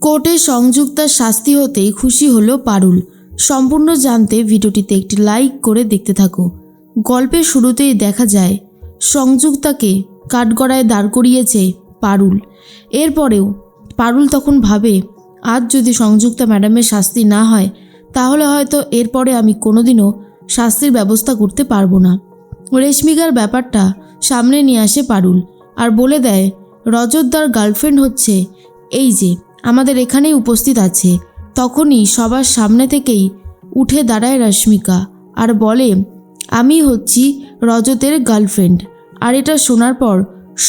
কোর্টে সংযুক্তার শাস্তি হতেই খুশি হলো পারুল। সম্পূর্ণ জানতে ভিডিওটিতে একটি লাইক করে দেখতে থাকো। গল্পের শুরুতেই দেখা যায় সংযুক্তাকে কাঠগড়ায় দাঁড় করিয়েছে পারুল। এরপরেও পারুল তখন ভাবে, আজ যদি সংযুক্তা ম্যাডামের শাস্তি না হয় তাহলে হয়তো এরপরে আমি কোনোদিনও শাস্তির ব্যবস্থা করতে পারবো না। রেশমিকার ব্যাপারটা সামনে নিয়ে আসে পারুল আর বলে দেয়, রজতদার গার্লফ্রেন্ড হচ্ছে এই যে আমাদের এখানেই উপস্থিত আছে। তখনই সবার সামনে থেকেই উঠে দাঁড়ায় রশ্মিকা আর বলে, আমি হচ্ছি রজতের গার্লফ্রেন্ড। আর এটা শোনার পর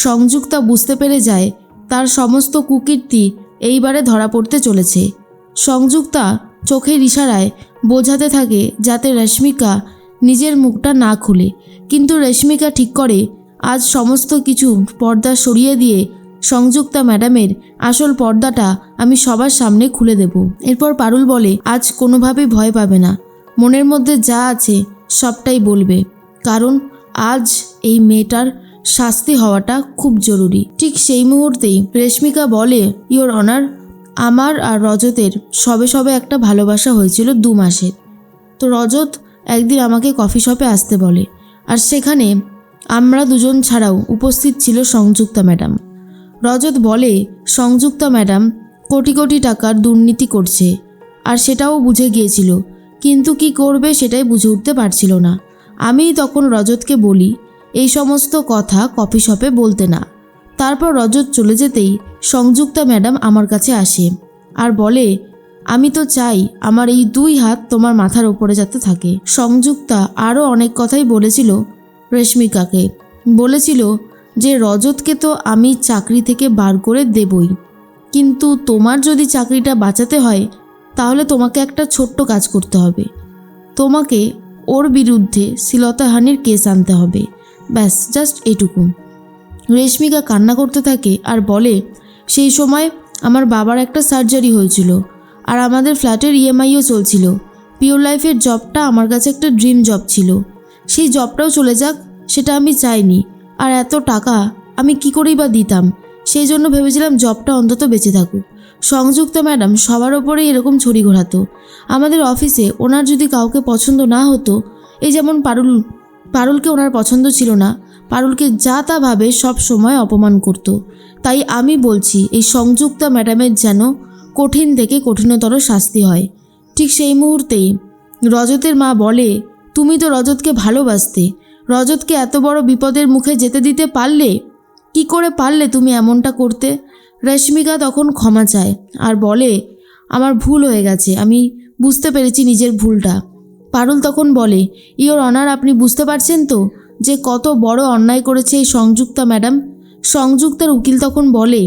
সংযুক্তা বুঝতে পেরে যায় তার সমস্ত কুকীর্তি এইবারে ধরা পড়তে চলেছে। সংযুক্তা চোখের ইশারায় বোঝাতে থাকে যাতে রশ্মিকা নিজের মুখটা না খুলে, কিন্তু রশ্মিকা ঠিক করে আজ সমস্ত কিছু পর্দা সরিয়ে দিয়ে সংযুক্তা ম্যাডামের আসল পর্দাটা আমি সবার সামনে খুলে দেব। এরপর পারুল বলে, আজ কোনোভাবেই ভয় পাবে না, মনের মধ্যে যা আছে সবটাই বলবে, কারণ আজ এই মেয়েটার শাস্তি হওয়াটা খুব জরুরি। ঠিক সেই মুহূর্তেই রেশমিকা বলে, ইওর অনার, আমার আর রজতের সবে একটা ভালোবাসা হয়েছিল 2 মাসের। তো রজত একদিন আমাকে কফি শপে আসতে বলে, আর সেখানে আমরা দুজন ছাড়াও উপস্থিত ছিল সংযুক্তা ম্যাডাম। রজত বলে সংযুক্তা ম্যাডাম কোটি কোটি টাকার দুর্নীতি করছে, আর সেটাও বুঝে গিয়েছিল, কিন্তু কি করবে সেটাই বুঝে উঠতে পারছিল না। আমি তখন রজতকে বলি এই সমস্ত কথা কফি শপে বলতে না। তারপর রজত চলে যেতেই সংযুক্তা ম্যাডাম আমার কাছে আসে আর বলে, আমি তো চাই আমার এই 2 হাত তোমার মাথার উপরে যাতে থাকে। সংযুক্তা আরও অনেক কথাই বলেছিল রেশমিকাকে, বলেছিল যে রজতকে তো আমি চাকরি থেকে বার করে দেবই, কিন্তু তোমার যদি চাকরিটা বাঁচাতে হয় তাহলে তোমাকে একটা ছোট্ট কাজ করতে হবে, তোমাকে ওর বিরুদ্ধে শ্লীলতাহানির কেস আনতে হবে, ব্যাস জাস্ট এটুকু। রেশমিকা কান্না করতে থাকে আর বলে, সেই সময় আমার বাবার একটা সার্জারি হয়েছিল আর আমাদের ফ্ল্যাটের ইএমআইও চলছিল। পিওর লাইফের জবটা আমার কাছে একটা ড্রিম জব ছিল, সেই জবটাও চলে যাক সেটা আমি চাইনি, আর এত টাকা আমি কি করেই বা দিতাম, সেই জন্য ভেবেছিলাম জবটা অন্তত বেঁচে থাকুক। সংযুক্তা ম্যাডাম সবার ওপরেই এরকম ছড়ি ঘোরাতো। আমাদের অফিসে ওনার যদি কাউকে পছন্দ না হতো, এই যেমন পারুলকে ওনার পছন্দ ছিল না, পারুলকে যা তা ভাবে সব সময় অপমান করত। তাই আমি বলছি এই সংযুক্তা ম্যাডামের যেন কঠিন থেকে কঠিনতর শাস্তি হয়। ঠিক সেই মুহূর্তেই রজতের মা বলে, তুমি তো রজতকে ভালোবাসতে, রজতকে এত বড় বিপদের মুখে যেতে দিতে পারলে? কি করে পারলে তুমি এমনটা করতে? রেশমিকা তখন ক্ষমা চায় আর বলে, আমার ভুল হয়ে গেছে, আমি বুঝতে পেরেছি নিজের ভুলটা। পারুল তখন বলে, ইওর অনার, আপনি বুঝতে পারছেন তো যে কত বড় অন্যায় করেছে এই সংযুক্তা ম্যাডাম? সংযুক্তার উকিল তখন বলে,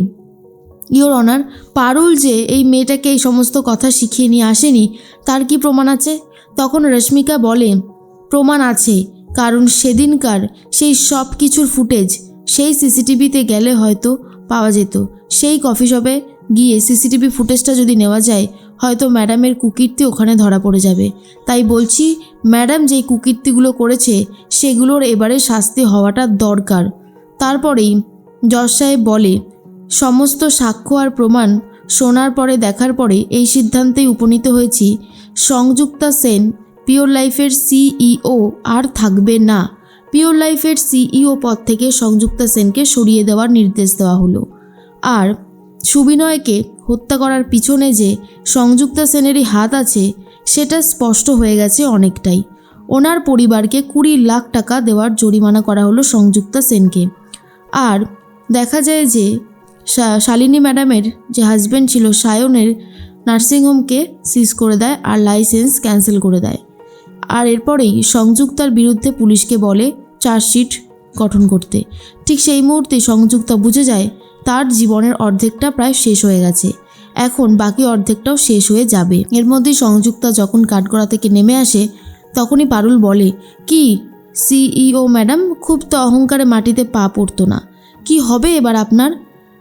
ইওর অনার, পারুল যে এই মেয়েটাকে এই সমস্ত কথা শিখিয়ে নিয়ে আসেনি তার কি প্রমাণ আছে? তখন রেশমিকা বলে, প্রমাণ আছে, কারণ সেদিনকার সেই সব কিছুর ফুটেজ সেই সিসিটিভিতে গেলে হয়তো পাওয়া যেত। সেই কফি শপে গিয়ে সিসিটিভি ফুটেজটা যদি নেওয়া যায় হয়তো ম্যাডামের কুকীর্তি ওখানে ধরা পড়ে যাবে। তাই বলছি, ম্যাডাম যেই কুকীর্তিগুলো করেছে সেগুলোর এবারে শাস্তি হওয়াটা দরকার। তারপরেই জজ সাহেব বলে, সমস্ত সাক্ষ্য আর প্রমাণ শোনার পরে দেখার পরে এই সিদ্ধান্তেই উপনীত হয়েছি, সংযুক্তা সেন পিওর লাইফের সিইও আর থাকবে না। পিওর লাইফের সিইও পদ থেকে সংযুক্তা সেনকে সরিয়ে দেওয়ার নির্দেশ দেওয়া হলো। আর সুবিনয়কে হত্যা করার পিছনে যে সংযুক্তা সেনেরই হাত আছে সেটা স্পষ্ট হয়ে গেছে অনেকটাই। ওনার পরিবারকে 20 লাখ টাকা দেওয়ার জরিমানা করা হলো সংযুক্তা সেনকে। আর দেখা যায় যে শালিনী ম্যাডামের যে হাজব্যান্ড ছিল সায়নের নার্সিংহোমকে সিজ করে দেয় আর লাইসেন্স ক্যান্সেল করে দেয়। আর এরপরেই সংযুক্তার বিরুদ্ধে পুলিশকে বলে চার্জশিট গঠন করতে। ঠিক সেই মুহূর্তে সংযুক্তা বুঝে যায় তার জীবনের অর্ধেকটা প্রায় শেষ হয়ে গেছে, এখন বাকি অর্ধেকটাও শেষ হয়ে যাবে। এর মধ্যেই সংযুক্তা যখন কাঠগড়া থেকে নেমে আসে তখনই পারুল বলে, কি সিইও ম্যাডাম, খুব তো অহংকারে মাটিতে পা পড়তো না, কি হবে এবার আপনার?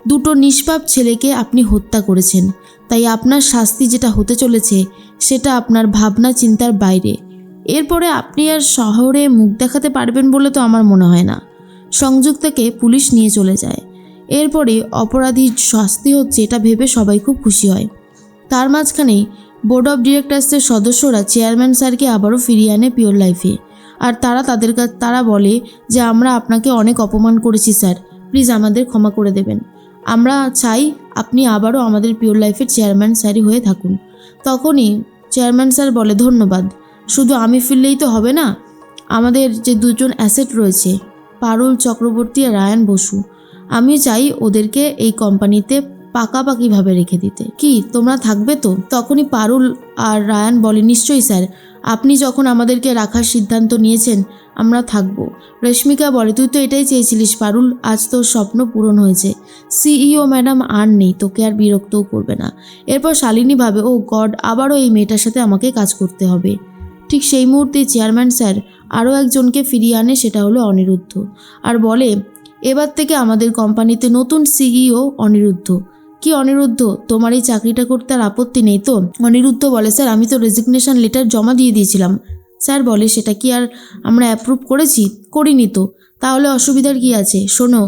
2 নিষ্পাপ ছেলেকে আপনি হত্যা করেছেন, তাই আপনার শাস্তি যেটা হতে চলেছে সেটা আপনার ভাবনা চিন্তার বাইরে। এরপরে আপনি আর শহরে মুখ দেখাতে পারবেন বলে তো আমার মনে হয় না। সংযুক্তাকে পুলিশ নিয়ে চলে যায়। এরপরে অপরাধীর শাস্তি হচ্ছে এটা ভেবে সবাই খুব খুশি হয়। তার মাঝখানেই বোর্ড অফ ডিরেক্টরসের সদস্যরা চেয়ারম্যান স্যারকে আবারও ফিরিয়ে আনে পিওর লাইফে। আর তারা বলে যে আমরা আপনাকে অনেক অপমান করেছি স্যার, প্লিজ আমাদের ক্ষমা করে দেবেন। আমরা চাই আপনি আবারও আমাদের পিওর লাইফের চেয়ারম্যান স্যারই হয়ে থাকুন। তখনই চেয়ারম্যান স্যার বলে, ধন্যবাদ, শুধু আমি ফিরলেই তো হবে না, আমাদের যে দুজন অ্যাসেট রয়েছে পারুল চক্রবর্তী আর রায়ান বসু, আমি চাই ওদেরকে এই কোম্পানিতে পাকাপাকিভাবে রেখে দিতে। কি তোমরা থাকবে তো? তখনই পারুল আর রায়ান বলে, নিশ্চয়ই স্যার, আপনি যখন আমাদেরকে রাখার সিদ্ধান্ত নিয়েছেন আমরা থাকব। রেশমিকা বলে, তুই তো এটাই চেয়েছিলিস পারুল, আজ তোর স্বপ্ন পূরণ হয়েছে। সিইও ম্যাডাম আর নেই, তোকে আর বিরক্তও করবে না। এরপর শালিনী ভাবে, ও গড, আবারও এই মেয়েটার সাথে আমাকে কাজ করতে হবে। ঠিক সেই মুহূর্তেই চেয়ারম্যান স্যার আরও একজনকে ফিরিয়ে আনে, সেটা হলো অনিরুদ্ধ, আর বলে, এবার থেকে আমাদের কোম্পানিতে নতুন সিইও অনিরুদ্ধ। কি অনিরুদ্ধ, তোমার এই চাকরিটা করতে আর আপত্তি নেই তো? অনিরুদ্ধ বলে, স্যার আমি তো রেজিগনেশন লেটার জমা দিয়ে দিয়েছিলাম। স্যার বলে, সেটা কি আর আমরা অ্যাপ্রুভ করিনি তো, তাহলে অসুবিধার কি আছে? শোনো,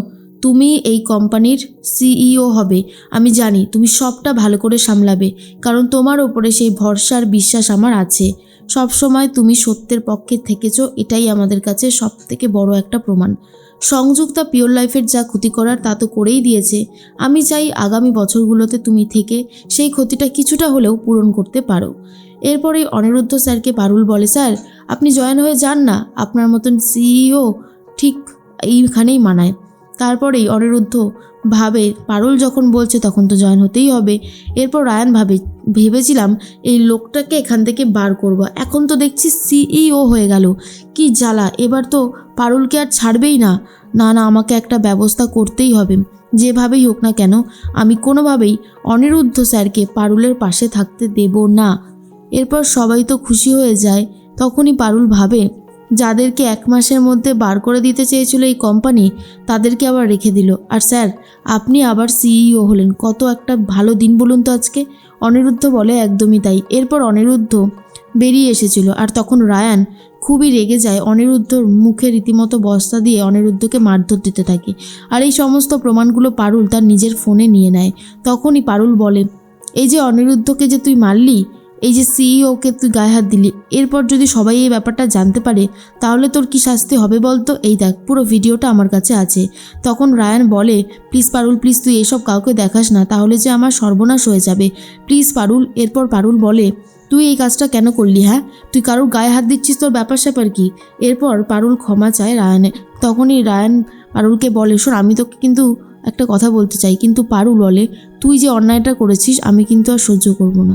তুমি এই কোম্পানির সিইও হবে, আমি জানি তুমি সবটা ভালো করে সামলাবে, কারণ তোমার ওপরে সেই ভরসা আর বিশ্বাস আমার আছে। সবসময় তুমি সত্যের পক্ষে থেকেছো, এটাই আমাদের কাছে সবথেকে বড় একটা প্রমাণ। সংযুক্তা পিওর লাইফের যা ক্ষতি করার তা তো করেই দিয়েছে, আমি চাই আগামী বছরগুলোতে তুমি থেকে সেই ক্ষতিটা কিছুটা হলেও পূরণ করতে পারো। এরপরে অনিরুদ্ধ স্যারকে পারুল বলে, স্যার আপনি জয়েন হয়ে যান না, আপনার মতন সিইও ঠিক এইখানেই মানায়। তারপরেই অনিরুদ্ধ ভাবে, পারুল যখন বলছে তখন তো জয়েন হতেই হবে। এরপর রায়ান ভেবেছিলাম এই লোকটাকে এখান থেকে বার করব, এখন তো দেখছি সিইও হয়ে গেল, কি জ্বালা, এবার তো পারুলকে আর ছাড়বেই না। না না, আমাকে একটা ব্যবস্থা করতেই হবে, যেভাবেই হোক না কেন আমি কোনোভাবেই অনিরুদ্ধ স্যারকে পারুলের পাশে থাকতে দেব না। এরপর সবাই তো খুশি হয়ে যায়। তখনই পারুল ভাবে, যাদেরকে 1 মাসের মধ্যে বার করে দিতে চেয়েছিল এই কোম্পানি, তাদেরকে আবার রেখে দিল, আর স্যার আপনি আবার সিইও হলেন, কত একটা ভালো দিন বলুন তো আজকে। অনিরুদ্ধ বলে, একদমই তাই। এরপর অনিরুদ্ধ বেরিয়ে এসেছিল, আর তখন রায়ান খুবই রেগে যায়, অনিরুদ্ধর মুখে রীতিমতো বস্তা দিয়ে অনিরুদ্ধকে মারধর দিতে থাকে। আর এই সমস্ত প্রমাণগুলো পারুল তার নিজের ফোনে নিয়ে নেয়। তখনই পারুল বলে, এই যে অনিরুদ্ধকে যে তুই মারলি, এই যে সিইওকে তুই গায়ে হাত দিলি, এরপর যদি সবাই এই ব্যাপারটা জানতে পারে তাহলে তোর কি শাস্তি হবে বলতো? এই দেখ, পুরো ভিডিওটা আমার কাছে আছে। তখন রায়ান বলে, প্লিজ পারুল, প্লিজ তুই এসব কাউকে দেখাস না, তাহলে যে আমার সর্বনাশ হয়ে যাবে, প্লিজ পারুল। এরপর পারুল বলে, তুই এই কাজটা কেন করলি? হ্যাঁ, তুই কারোর গায়ে হাত দিচ্ছিস, তোর ব্যাপার স্যাপার কি? এরপর পারুল ক্ষমা চায় রায়ানে। তখনই রায়ান পারুলকে বলে, শোন আমি তোকে কিন্তু একটা কথা বলতে চাই। কিন্তু পারুল বলে, তুই যে অন্যায়টা করেছিস আমি কিন্তু আর সহ্য করব না।